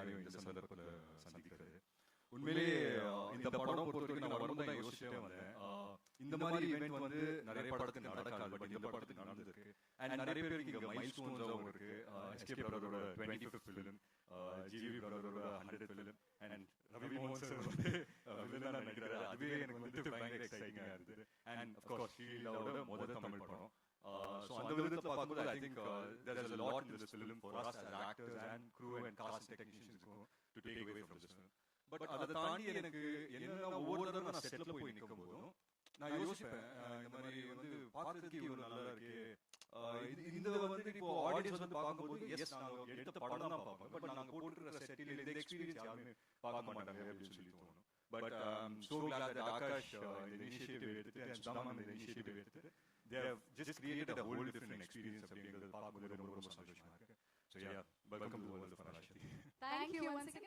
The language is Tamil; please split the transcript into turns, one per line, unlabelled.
எல்லாரையும் இந்த சந்தர்ப்பத்தில் சந்திக்கிறது. உண்மையிலேயே இந்த படம் பொறுத்த வரைக்கும் நான் வரும்போது தான் யோசிச்சுட்டே வந்தேன். இந்த மாதிரி ஈவெண்ட் வந்து நிறைய படத்துக்கு நடக்காது, பட் இந்த படத்துக்கு நடந்திருக்கு. அண்ட் நிறைய பேருக்கு இங்கே மைல் ஸ்டோன்ஸாகவும் இருக்கு. எஸ்கே பிரதரோட 25th ஃபிலிம், ஜிவி பிரதரோட 100th ஃபிலிம், அண்ட் ரவி மோகன் சார் வந்து வில்லனா நடிக்கிறாரு. அதுவே எனக்கு வந்து பயங்கர எக்ஸைட்டிங்காக இருந்தது. அண்ட் அஃப்கோர்ஸ் ஷீலாவோட முதல் தமிழ் படம். So அந்த விதத்தில் பார்க்கும்போது I think there is a lot in this film for us as actors and crew and cast and technicians to take away from this film. But அதை தாண்டி எனக்கு என்ன ஒவ்வொரு தடவை நான் செட்டில் போய் நிற்கும் போதும் நான் யோசிப்பேன், இந்த மாதிரி வந்து பார்க்கறதுக்கு இவ்வளோ நல்லா இருக்கு. இந்த வந்து இப்போ ஆடியன்ஸ் வந்து பார்க்கும்போது எஸ் நாங்கள் எடுத்த படம் தான் பார்ப்போம், பட் நாங்கள் போட்டுக்கிற செட்டில் இந்த எக்ஸ்பீரியன்ஸ் யாருமே பார்க்க மாட்டாங்க அப்படின்னு சொல்லி தோணும். But so glad that Akash இந்த இனிஷியேட்டிவ் எடுத்துட்டு and Sudhaman இந்த இனிஷியேட்டிவ் எடுத்துட்டு they have just created a whole different experience அப்படிங்கிறது பார்க்கும்போது ரொம்ப ரொம்ப சந்தோஷமா இருக்கு. So yeah, welcome to the world of Parashakti.
Thank you once again.